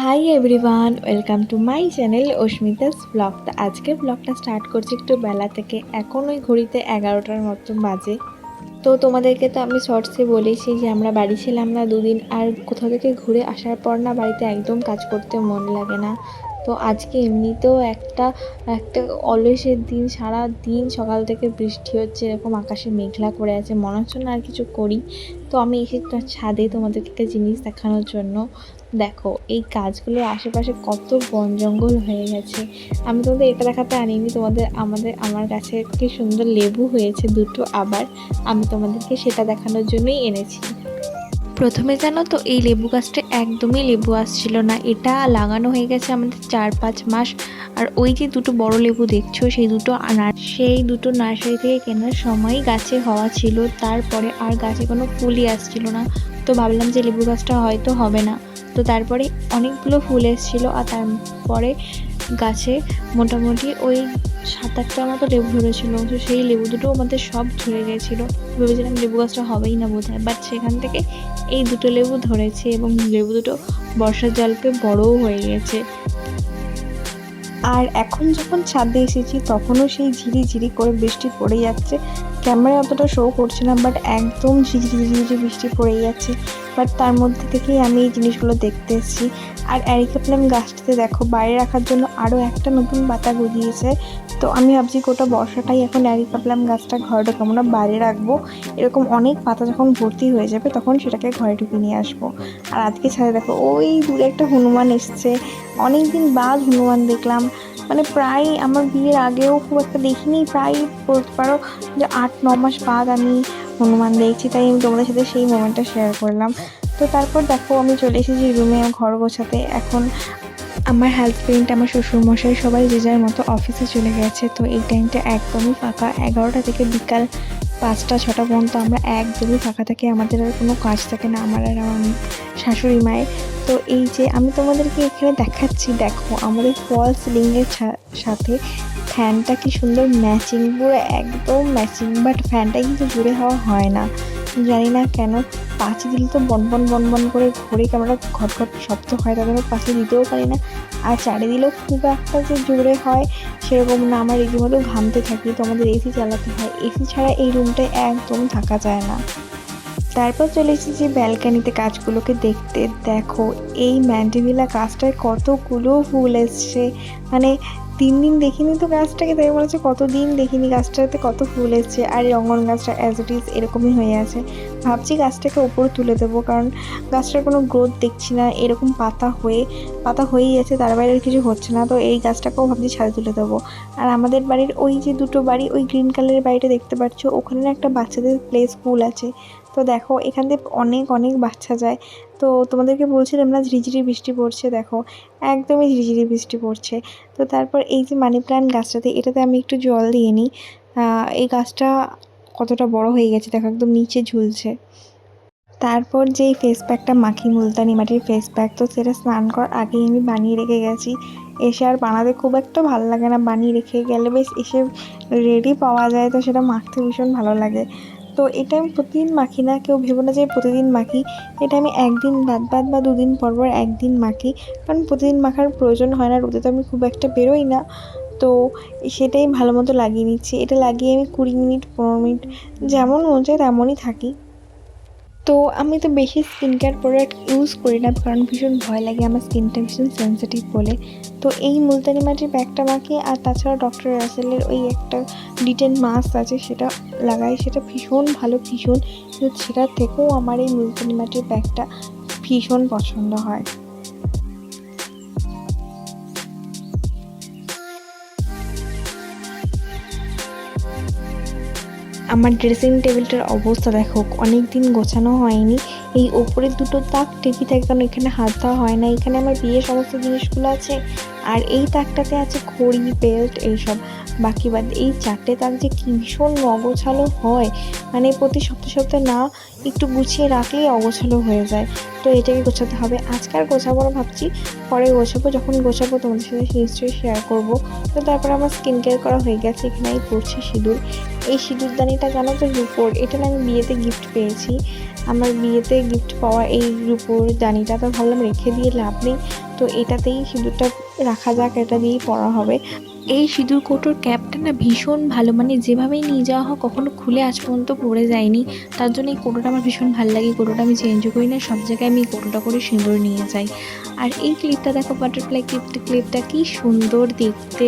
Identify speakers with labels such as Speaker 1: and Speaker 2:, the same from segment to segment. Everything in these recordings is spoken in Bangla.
Speaker 1: High everyone, welcome to my channel Asmita's blog. তো আজকের ব্লগটা স্টার্ট করছি একটু বেলা থেকে। এখন ওই ঘড়িতে 11টার মতো বাজে। তো তোমাদেরকে তো আমি শর্টসে বলেছি যে আমরা বাড়ি ছিলাম না দুদিন, আর কোথাও থেকে ঘুরে আসার পর না বাড়িতে একদম কাজ করতে মন লাগে না। তো আজকে এমনিতেও একটা একটা অলসের দিন, সারা দিন সকাল থেকে বৃষ্টি হচ্ছে, এরকম আকাশে মেঘলা করে আছে, মনে হচ্ছে না আর কিছু করি। তো আমি এসেছি ছাদে তোমাদেরকে একটা জিনিস দেখানোর জন্য। দেখো এই গাছগুলোর আশেপাশে কত বন জঙ্গল হয়ে গেছে। আমি তোমাদের এটা দেখাতে আনিনি, আমার কাছে কি সুন্দর লেবু হয়েছে দুটো, আবার আমি তোমাদেরকে সেটা দেখানোর জন্যই এনেছি। প্রথমে জানো তো এই লেবু গাছটা একদমই লেবু আসছিল না, এটা লাগানো হয়ে গেছে আমাদের 4-5 মাস। আর ওই যে দুটো বড় লেবু দেখছো সেই দুটো নার্সারি থেকে কেনার সময় গাছে হওয়া ছিল, তারপরে আর গাছে কোনো ফুলই আসছিল না। তো ভাবলাম যে লেবু গাছটা হয়তো হবে না। তো তারপরে অনেকগুলো ফুল এসেছিলো, আর তারপরে গাছে মোটামুটি ওই 7-8টার মতো লেবু ধরেছিল। তো সেই লেবু দুটো আমাদের সব ঝরে গেছিলো। ভেবেছিলাম লেবু গাছটা হবেই না বোধ হয়, বাট সেখান থেকে এই দুটো লেবু ধরেছে, এবং লেবু দুটো বর্ষার জল পেয়ে বড়ও হয়ে গেছে। আর এখন যখন ছাদে এসেছি তখনও সেই ঝিরিঝিরি করে বৃষ্টি পড়ে যাচ্ছে। ক্যামেরায় অতটা শো করছে না, বাট একদম ঝিরিঝিরি ঝিরিঝিরি বৃষ্টি পড়ে যাচ্ছে। বাট তার মধ্যে থেকেই আমি এই জিনিসগুলো দেখতে এসেছি। আর অ্যারিকাপ্লাম গাছটাতে দেখো বাইরে রাখার জন্য আরও একটা নতুন পাতা গজিয়েছে। তো আমি ভাবছি গোটা বর্ষাটাই এখন অ্যারিকাপ্লাম গাছটা ঘরে ঢোকাবো না, বাইরে রাখবো। এরকম অনেক পাতা যখন ভর্তি হয়ে যাবে তখন সেটাকে ঘরে ঢুকে নিয়ে আসবো। আর আজকে ছাদে দেখো ওই দূরে একটা হনুমান এসছে। অনেক দিন বাদ হনুমান দেখলাম, মানে প্রায় আমার বিয়ের আগেও খুব একটা দেখিনি, প্রায় বলতে পারো যে 8-9 মাস বাদ আমি হনুমান দেখছি। তাই আমি তোমাদের সাথে সেই মোমেন্টটা শেয়ার করলাম। তো তারপর দেখো আমি চলে এসেছি রুমে ঘর গোছাতে। এখন আমার হাজবেন্ড, আমার শ্বশুরমশাই সবাই যে যার মতো অফিসে চলে গেছে। তো এই টাইমটা একদমই ফাঁকা, 11টা থেকে বিকাল 5টা-6টা পর্যন্ত আমরা একদমই ফাঁকা থাকি। আমাদের আর কোনো কাজ থাকে না, আমার আর আমার শাশুড়ি মায়ের। তো এই যে আমি তোমাদেরকে এখানে দেখাচ্ছি, দেখো আমাদের ফল সিলিংয়ের সাথে ফ্যানটা কি সুন্দর ম্যাচিং, পুরো একদম ম্যাচিং। বাট ফ্যানটা কিন্তু জোরে হাওয়া হয় না, জানি না কেন। পাঁচি দিলে তো বনবন বনবন করে ঘুরে কেমন ঘট ঘট শব্দ হয়, তাদের পাশে দিতেও পারি না। আর চারি দিলেও খুব একটা যে জোরে হয় সেরকম না, আমার রীতিমতো ঘামতে থাকি। তো আমাদের এসি চালাতে হয়, এসি ছাড়া এই রুমটায় একদম থাকা যায় না। তারপর চলে এসেছি ব্যালকানিতে গাছগুলোকে দেখতে। দেখো এই ম্যান্ডিভিলা গাছটায় কতগুলো ফুল এসছে, মানে 3 দিন দেখিনি তো গাছটাকে, তাই মনে হচ্ছে কতদিন দেখিনি গাছটাতে কত ফুল এসছে। আর এই রঙন গাছটা অ্যাজ ইট ইজ এরকমই হয়ে আছে। ভাবছি গাছটাকে ওপরে তুলে দেবো, কারণ গাছটার কোনো গ্রোথ দেখছি না, এরকম পাতা হয়েই আছে, তার বাইরে কিছু হচ্ছে না। তো এই গাছটাকেও ভাবছি ছাদে তুলে দেবো। আর আমাদের বাড়ির ওই যে দুটো বাড়ি, ওই গ্রিন কালারের বাড়িটা দেখতে পাচ্ছ, ওখানে একটা বাচ্চাদের প্লে স্কুল আছে। তো দেখো এখান থেকে অনেক অনেক বাচ্চা যায়। তো তোমাদেরকে বলছিলাম না ঝিরিঝিরি বৃষ্টি পড়ছে, দেখো একদমই ঝিরিঝিরি বৃষ্টি পড়ছে। তো তারপর এই যে মানি প্ল্যান্ট গাছটাতে, এটাতে আমি একটু জল দিয়ে নিই। এই গাছটা কতটা বড় হয়ে গেছে দেখো, একদম নিচে ঝুলছে। তারপর যেই ফেস প্যাকটা মাখি, মুলতানি মাটির ফেস প্যাক, তো সেটা স্নান করার আগেই আমি বানিয়ে রেখে গেছি। এসে আর বানাতে খুব একটা ভালো লাগে না, বানিয়ে রেখে গেলে বেশ এসে রেডি পাওয়া যায়, তো সেটা মাখতে ভীষণ ভালো লাগে। তো এটা আমি প্রতিদিন মাখি না, কেউ ভেবো না যে প্রতিদিন মাখি। এটা আমি একদিন বাদ বাদ বা দুদিন পর পর একদিন মাখি, কারণ প্রতিদিন মাখার প্রয়োজন হয় না, রোদে তো আমি খুব একটা বেরোই না। তো সেটাই ভালো মতো লাগিয়ে নিচ্ছি। এটা লাগিয়ে আমি 20 মিনিট 15 মিনিট যেমন মন চায় তেমনই থাকি। তো আমি তো বেশি স্কিন কেয়ার প্রোডাক্ট ইউজ করি না, কারণ ভীষণ ভয় লাগে, আমার স্কিনটা ভীষণ সেন্সিটিভ বলে। তো এই মুলতানি মাটির ব্যাগটা মাখি, আর তাছাড়া ডক্টর রাসেলের ওই একটা ডিটেন মাস্ক আছে সেটা লাগাই, সেটা ভীষণ ভালো, ভীষণ। কিন্তু সেটার থেকেও আমার এই মুলতানি মাটির ব্যাগটা ভীষণ পছন্দ হয়। আমার ড্রেসিং টেবিলটার অবস্থা দেখো, অনেক দিন গোছানো হয়নি। এই ওপরের দুটো তাক টেকি থাকে, কারণ এখানে হাত দেওয়া হয় না, এখানে আমার বিয়ের সমস্ত জিনিসগুলো আছে। আর এই তাকটাতে আছে ঘড়ি, বেল্ট, এইসব। বাদ এই 4টে তাক যে কি ভীষণ অগোছালো হয়, মানে প্রতি সপ্তাহে সপ্তাহে না একটু গুছিয়ে রাখলেই অগোছালো হয়ে যায়। তো এটাকে গোছাতে হবে। আজকে আর গোছাবো না ভাবছি, পরে গোছাবো। যখন গোছাবো তোমাদের সাথে নিশ্চয়ই শেয়ার করব। তো তারপরে আমার স্কিন কেয়ার করা হয়ে গেছে। এখানে আমি পরছি সিঁদুর। এই সিঁদুরদানিটা জানো তো রূপোর, এটা না আমি বিয়েতে গিফট পেয়েছি। আমার বিয়েতে গিফট পাওয়া এই রূপোর দানিটা, তো ভাবলাম রেখে দিয়ে লাভ নেই, তো এটাতেই সিঁদুরটা রাখা যাক, এটা দিয়েই পরা হবে। এই সিঁদুর কৌটোর ক্যাপটা না ভীষণ ভালো, মানে যেভাবেই নিয়ে যাওয়া হয় কখনো খুলে আজ পর্যন্ত পড়ে যায়নি। তার জন্য এই কৌটোটা আমার ভীষণ ভালো লাগে। কৌটোটা আমি চেঞ্জও করি না, সব জায়গায় আমি এই কৌটোটা করে সিঁদুর নিয়ে যাই। আর এই ক্লিপটা দেখো, বাটারফ্লাই ক্লিপটা কি সুন্দর দেখতে।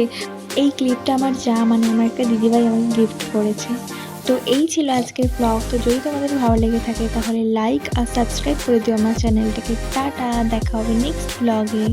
Speaker 1: এই ক্লিপটা আমার মানে আমার একটা দিদিভাই আমাকে গিফট করেছে। তো এই ছিল আজকের ব্লগ। তো যদি তোমাদের ভালো লেগে থাকে তাহলে লাইক আর সাবস্ক্রাইব করে দিও আমার চ্যানেলটাকে। টাটা, দেখা হবে নেক্সট ব্লগে।